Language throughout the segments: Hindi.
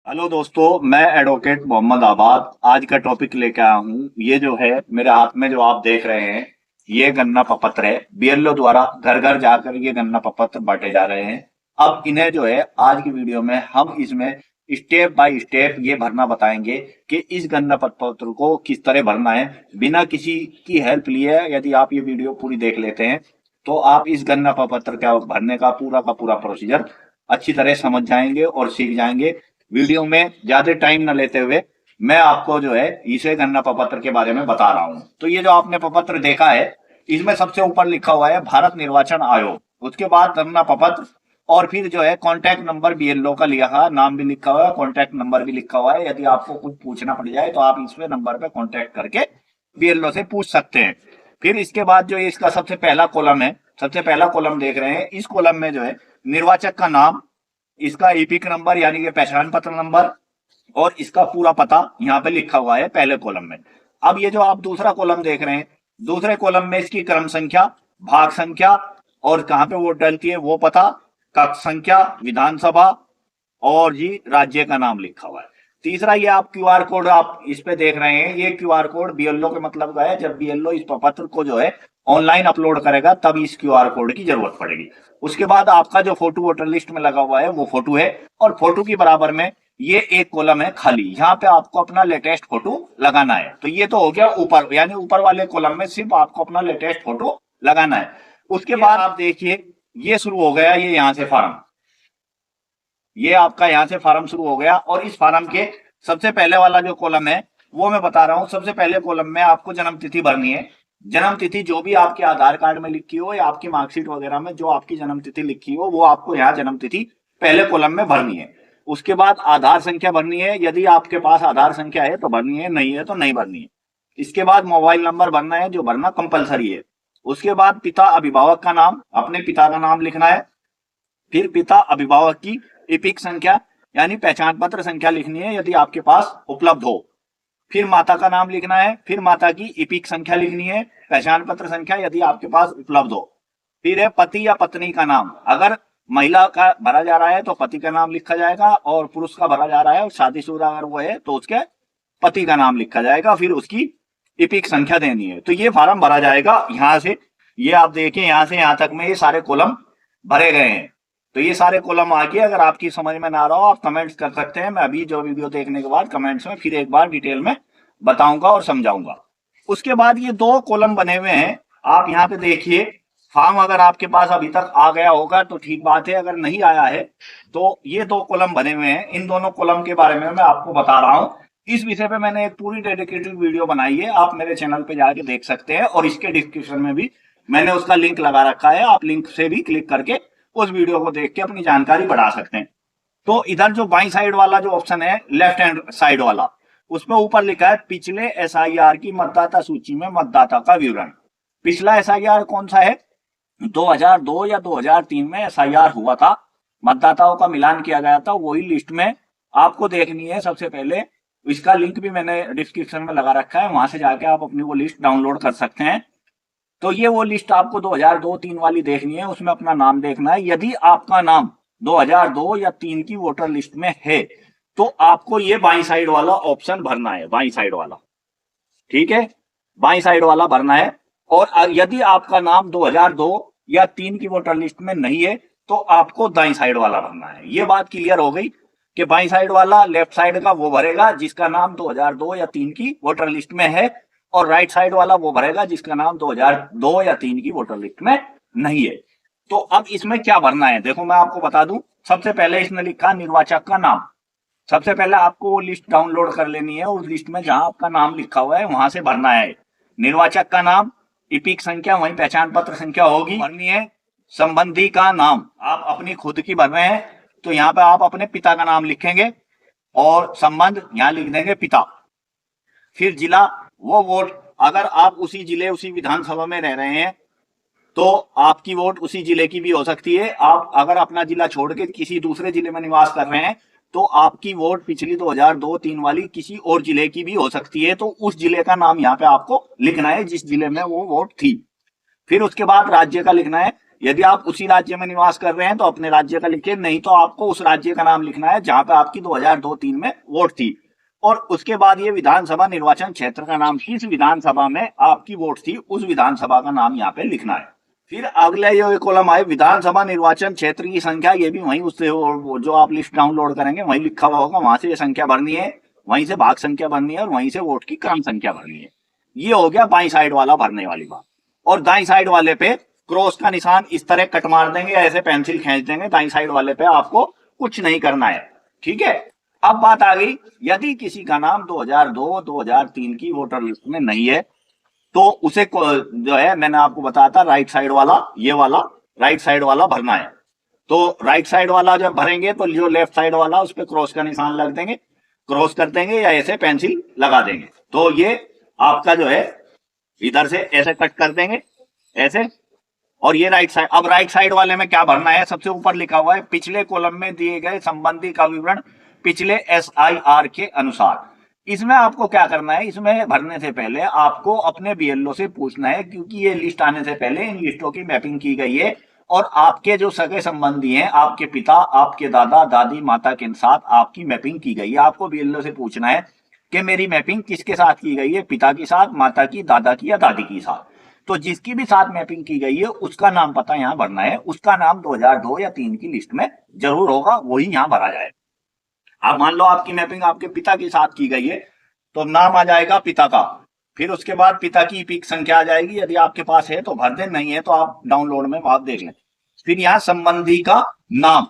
हेलो दोस्तों, मैं एडवोकेट मोहम्मद आबाद आज का टॉपिक लेकर आया हूँ। ये जो है मेरे हाथ में जो आप देख रहे हैं, ये गन्ना प्रपत्र है। बीएलओ द्वारा घर घर जाकर ये गन्ना प्रपत्र बांटे जा रहे हैं। अब इन्हें जो है आज की वीडियो में हम इसमें स्टेप बाय स्टेप ये भरना बताएंगे कि इस गन्ना प्रपत्र को किस तरह भरना है बिना किसी की हेल्प लिए। यदि आप ये वीडियो पूरी देख लेते हैं तो आप इस गन्ना प्रपत्र का भरने का पूरा प्रोसीजर अच्छी तरह समझ जाएंगे और सीख जाएंगे। वीडियो में ज्यादा टाइम न लेते हुए मैं आपको जो है इसे गन्ना प्रपत्र के बारे में बता रहा हूँ। तो ये जो आपने प्रपत्र देखा है, इसमें सबसे ऊपर लिखा हुआ है भारत निर्वाचन आयोग, उसके बाद गन्ना प्रपत्र, और फिर जो है कॉन्टैक्ट नंबर बीएलओ का लिखा है, नाम भी लिखा हुआ है, कॉन्टैक्ट नंबर भी लिखा हुआ है। यदि आपको कुछ पूछना पड़ जाए तो आप इसमें नंबर पे कॉन्टैक्ट करके बीएलओ से पूछ सकते हैं। फिर इसके बाद जो इसका सबसे पहला कॉलम है, सबसे पहला कॉलम देख रहे हैं, इस कॉलम में जो है निर्वाचक का नाम, इसका ईपिक नंबर यानी कि पहचान पत्र नंबर, और इसका पूरा पता यहाँ पे लिखा हुआ है पहले कॉलम में। अब ये जो आप दूसरा कॉलम देख रहे हैं, दूसरे कॉलम में इसकी क्रम संख्या, भाग संख्या, और कहाँ पे वोट डलती है वो पता, कक्ष संख्या, विधानसभा, और जी राज्य का नाम लिखा हुआ है। तीसरा ये आप क्यूआर कोड आप इस पे देख रहे हैं, ये क्यूआर कोड बीएलओ के मतलब का है। जब बीएलओ इस प्रपत्र को जो है ऑनलाइन अपलोड करेगा तब इस क्यूआर कोड की जरूरत पड़ेगी। उसके बाद आपका जो फोटो वोटर लिस्ट में लगा हुआ है वो फोटो है, और फोटो की बराबर में ये एक कॉलम है खाली, यहाँ पे आपको अपना लेटेस्ट फोटो लगाना है। तो ये तो हो गया ऊपर, यानी ऊपर वाले कॉलम में सिर्फ आपको अपना लेटेस्ट फोटो लगाना है। उसके बाद आप देखिए ये शुरू हो गया, ये यहाँ से फार्म, ये आपका यहाँ से फार्म शुरू हो गया। और इस फार्म के सबसे पहले वाला जो कॉलम है वो मैं बता रहा हूँ। सबसे पहले कॉलम में आपको जन्म तिथि भरनी है। जन्म तिथि जो भी आपके आधार कार्ड में लिखी हो या आपकी मार्कशीट वगैरह में जो आपकी जन्म तिथि लिखी हो वो आपको यहाँ जन्म तिथि पहले कॉलम में भरनी है। उसके बाद आधार संख्या भरनी है, यदि आपके पास आधार संख्या है तो भरनी है, नहीं है तो नहीं भरनी है। इसके बाद मोबाइल नंबर भरना है, जो भरना कंपलसरी है। उसके बाद पिता अभिभावक का नाम, अपने पिता का नाम लिखना है। फिर पिता अभिभावक की इपिक संख्या यानी पहचान पत्र संख्या लिखनी है यदि आपके पास उपलब्ध हो। फिर माता का नाम लिखना है, फिर माता की इपिक संख्या लिखनी है, पहचान पत्र संख्या यदि आपके पास उपलब्ध हो। फिर है पति या पत्नी का नाम, अगर महिला का भरा जा रहा है तो पति का नाम लिखा जाएगा, और पुरुष का भरा जा रहा है और शादीशुदा अगर वो है तो उसके पति का नाम लिखा जाएगा। फिर उसकी इपिक संख्या देनी है। तो ये फार्म भरा जाएगा यहाँ से, ये आप देखिए यहाँ से यहाँ तक में ये सारे कॉलम भरे गए हैं। तो ये सारे कॉलम आ गए। अगर आपकी समझ में ना आ रहा हो आप कमेंट्स कर सकते हैं, मैं अभी जो वीडियो देखने के बाद कमेंट्स में फिर एक बार डिटेल में बताऊंगा और समझाऊंगा। उसके बाद ये दो कॉलम बने हुए हैं, आप यहाँ पे देखिए। फॉर्म अगर आपके पास अभी तक आ गया होगा तो ठीक बात है, अगर नहीं आया है तो ये दो कॉलम बने हुए हैं। इन दोनों कॉलम के बारे में मैं आपको बता रहा हूँ। इस विषय पे मैंने एक पूरी डेडिकेटेड वीडियो बनाई है, आप मेरे चैनल पे जाके देख सकते हैं, और इसके डिस्क्रिप्शन में भी मैंने उसका लिंक लगा रखा है। आप लिंक से भी क्लिक करके उस वीडियो को देख के अपनी जानकारी बढ़ा सकते हैं। तो इधर जो बाई साइड वाला जो ऑप्शन है, लेफ्ट हैंड साइड वाला, उसमें ऊपर लिखा है पिछले एसआईआर की मतदाता सूची में मतदाता का विवरण। पिछला एसआईआर कौन सा है? 2002 या 2003 में एसआईआर हुआ था, मतदाताओं का मिलान किया गया था, वही लिस्ट में आपको देखनी है। सबसे पहले इसका लिंक भी मैंने डिस्क्रिप्शन में लगा रखा है, वहां से जाके आप अपनी वो लिस्ट डाउनलोड कर सकते हैं। तो ये वो लिस्ट आपको 2002-3 वाली देखनी है, उसमें अपना नाम देखना है। यदि आपका नाम 2002 या 3 की वोटर लिस्ट में है तो आपको ये बाई साइड वाला ऑप्शन भरना है, बाई साइड वाला, ठीक है, बाई साइड वाला भरना है। और यदि आपका नाम 2002 या 3 की वोटर लिस्ट में नहीं है तो आपको दाई साइड वाला भरना है। ये बात क्लियर हो गई कि बाई साइड वाला लेफ्ट साइड का वो भरेगा जिसका नाम 2002 या 3 की वोटर लिस्ट में है, और राइट साइड वाला वो भरेगा जिसका नाम 2002 या 3 की वोटर लिस्ट में नहीं है। तो अब इसमें क्या भरना है देखो मैं आपको बता दूं। सबसे पहले इसने लिखा निर्वाचक का नाम। सबसे पहले आपको वो लिस्ट डाउनलोड कर लेनी है, उस लिस्ट में जहां आपका नाम लिखा हुआ है वहां से भरना है। निर्वाचक का नाम, इपिक संख्या, वही पहचान पत्र संख्या होगी, भरनी है। संबंधी का नाम आप अपनी खुद की भर रहे हैं तो यहाँ पे आप अपने पिता का नाम लिखेंगे, और संबंध यहाँ लिख देंगे पिता। फिर जिला, वो वोट, अगर आप उसी जिले उसी विधानसभा में रह रहे हैं तो आपकी वोट उसी जिले की भी हो सकती है। आप अगर अपना जिला छोड़ के किसी दूसरे जिले में निवास कर रहे हैं तो आपकी वोट पिछली 2002-3 वाली किसी और जिले की भी हो सकती है, तो उस जिले का नाम यहाँ पे आपको लिखना है जिस जिले में वो वोट थी। फिर उसके बाद राज्य का लिखना है, यदि आप उसी राज्य में निवास कर रहे हैं तो अपने राज्य का लिखिए, नहीं तो आपको उस राज्य का नाम लिखना है जहां पे आपकी 2002-3 में वोट थी। और उसके बाद ये विधानसभा निर्वाचन क्षेत्र का नाम, किस विधानसभा में आपकी वोट थी उस विधानसभा का नाम यहाँ पे लिखना है। फिर अगले जो कॉलम आए विधानसभा निर्वाचन क्षेत्र की संख्या, ये भी वहीं उससे जो आप लिस्ट डाउनलोड करेंगे वहीं लिखा हुआ होगा, वहां से ये संख्या भरनी है, वहीं से भाग संख्या भरनी है और वहीं से वोट की क्रम संख्या भरनी है। ये हो गया बाई साइड वाला भरने वाली बात। और दाई साइड वाले पे क्रॉस का निशान इस तरह कट मार देंगे, ऐसे पेंसिल खींच देंगे, दाई साइड वाले पे आपको कुछ नहीं करना है। ठीक है, अब बात आ गई, यदि किसी का नाम 2002-2003 की वोटर लिस्ट में नहीं है तो उसे जो है मैंने आपको बताया था राइट साइड वाला, ये वाला राइट साइड वाला भरना है। तो राइट साइड वाला जब भरेंगे तो जो लेफ्ट साइड वाला उस पर क्रॉस का निशान लग देंगे, क्रॉस कर देंगे या ऐसे पेंसिल लगा देंगे। तो ये आपका जो है इधर से ऐसे कट कर देंगे ऐसे, और ये राइट साइड। अब राइट साइड वाले में क्या भरना है, सबसे ऊपर लिखा हुआ है पिछले कॉलम में दिए गए संबंधी का विवरण पिछले SIR के अनुसार। इसमें आपको क्या करना है, इसमें भरने से पहले आपको अपने BLO से पूछना है, क्योंकि ये लिस्ट आने से पहले इन लिस्टों की मैपिंग की गई है और आपके जो सगे संबंधी हैं, आपके पिता, आपके दादा दादी माता के साथ आपकी मैपिंग की गई है। आपको BLO से पूछना है कि मेरी मैपिंग किसके साथ की गई है, पिता के साथ, माता की, दादा की या दादी की साथ। तो जिसकी भी साथ मैपिंग की गई है उसका नाम पता यहाँ भरना है, उसका नाम 2002 या 3 की लिस्ट में जरूर होगा, वही यहाँ भरा जाए। अब मान लो आपकी मैपिंग आपके पिता के साथ की गई है तो नाम आ जाएगा पिता का, फिर उसके बाद पिता की पीक संख्या आ जाएगी, यदि आपके पास है तो भर दें, नहीं है तो आप डाउनलोड में आप देख लें। फिर यहाँ संबंधी का नाम,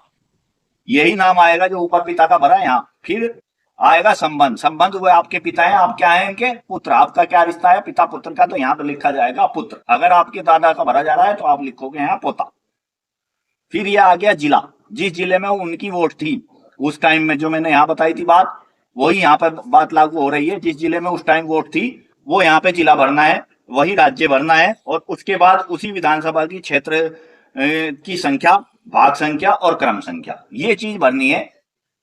यही नाम आएगा जो ऊपर पिता का भरा है यहाँ। फिर आएगा संबंध, संबंध वो आपके पिता हैं, आप क्या हैं इनके पुत्र, आपका क्या रिश्ता है पिता पुत्र का, तो यहाँ पे लिखा जाएगा पुत्र। अगर आपके दादा का भरा जा रहा है तो आप लिखोगे यहाँ पोता। फिर ये आ गया जिला, जिस जिले में उनकी वोट थी उस टाइम में, जो मैंने यहाँ बताई थी बात, वही यहाँ पर बात लागू हो रही है। जिस जिले में उस टाइम वोट थी वो यहाँ पे जिला भरना है, वही राज्य भरना है, और उसके बाद उसी विधानसभा की क्षेत्र की संख्या, भाग संख्या और क्रम संख्या, ये चीज भरनी है।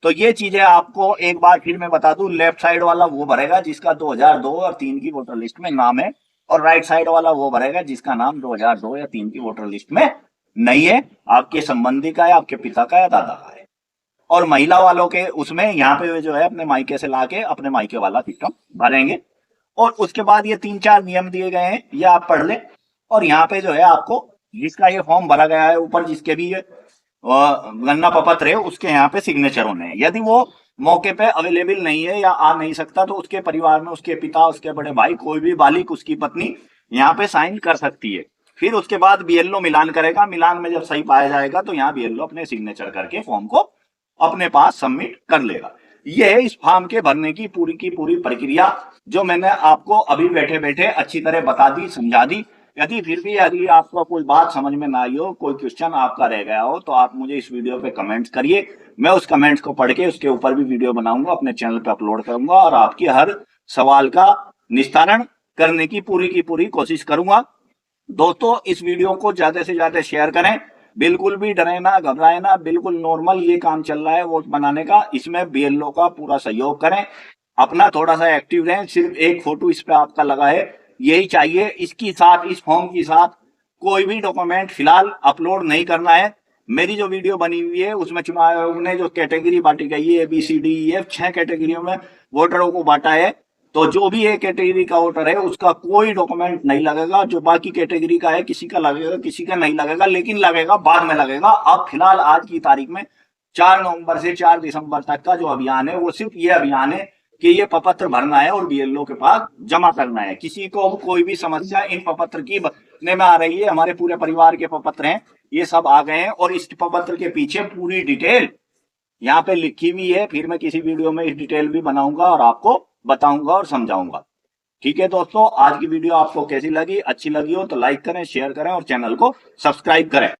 तो ये चीजें आपको एक बार फिर मैं बता दूं, लेफ्ट साइड वाला वो भरेगा जिसका 2002 और 3 की वोटर लिस्ट में नाम है, और राइट साइड वाला वो भरेगा जिसका नाम 2002 या 3 की वोटर लिस्ट में नहीं है, आपके संबंधी का है, आपके पिता का या दादा का है। और महिला वालों के उसमें यहाँ पे जो है अपने मायके से लाके अपने मायके वाला सिस्टम भरेंगे। और उसके बाद ये 3-4 नियम दिए गए हैं, ये आप पढ़ लें। और यहाँ पे जो है आपको जिसका ये फॉर्म भरा गया है ऊपर, जिसके भी ये गणना प्रपत्र है उसके यहाँ पे सिग्नेचर होने हैं। यदि वो मौके पे अवेलेबल नहीं है या आ नहीं सकता तो उसके परिवार में उसके पिता, उसके बड़े भाई, कोई भी बालिक, उसकी पत्नी यहाँ पे साइन कर सकती है। फिर उसके बाद BLO मिलान करेगा, मिलान में जब सही पाया जाएगा तो यहाँ BLO अपने सिग्नेचर करके फॉर्म को अपने पास सबमिट कर लेगा। यह है इस फॉर्म के भरने की पूरी प्रक्रिया, जो मैंने आपको अभी बैठे बैठे अच्छी तरह बता दी, समझा दी। यदि फिर भी यदि आपको कोई बात समझ में ना आई हो, कोई क्वेश्चन आपका रह गया हो, तो आप मुझे इस वीडियो पे कमेंट्स करिए, मैं उस कमेंट्स को पढ़ के उसके ऊपर भी वीडियो बनाऊंगा, अपने चैनल पे अपलोड करूंगा और आपकी हर सवाल का निस्तारण करने की पूरी कोशिश करूंगा। दोस्तों इस वीडियो को ज्यादा से ज्यादा शेयर करें, बिल्कुल भी डरे ना, घबराए ना, बिल्कुल नॉर्मल ये काम चल रहा है वोट बनाने का, इसमें BLO का पूरा सहयोग करें, अपना थोड़ा सा एक्टिव रहें। सिर्फ एक फोटो इस पे आपका लगा है, यही चाहिए। इसकी साथ, इस फॉर्म के साथ कोई भी डॉक्यूमेंट फिलहाल अपलोड नहीं करना है। मेरी जो वीडियो बनी हुई है उसमें चुनाव आयोग ने जो कैटेगरी बांटी गई है, ABCDEF 6 कैटेगरियों में वोटरों को बांटा है, तो जो भी एक कैटेगरी का वोटर है उसका कोई डॉक्यूमेंट नहीं लगेगा। जो बाकी कैटेगरी का है किसी का लगेगा, किसी का नहीं लगेगा, लेकिन लगेगा बाद में लगेगा। अब फिलहाल आज की तारीख में 4 नवंबर से 4 दिसंबर तक का जो अभियान है वो सिर्फ ये अभियान है कि ये प्रपत्र भरना है और BLO के पास जमा करना है। किसी को कोई भी समस्या इन प्रपत्र की बनने में आ रही है, हमारे पूरे परिवार के प्रपत्र हैं, ये सब आ गए हैं और इस प्रपत्र के पीछे पूरी डिटेल यहाँ पे लिखी हुई है। फिर मैं किसी वीडियो में इस डिटेल भी बनाऊंगा और आपको बताऊंगा और समझाऊंगा। ठीक है दोस्तों, आज की वीडियो आपको कैसी लगी, अच्छी लगी हो तो लाइक करें, शेयर करें और चैनल को सब्सक्राइब करें।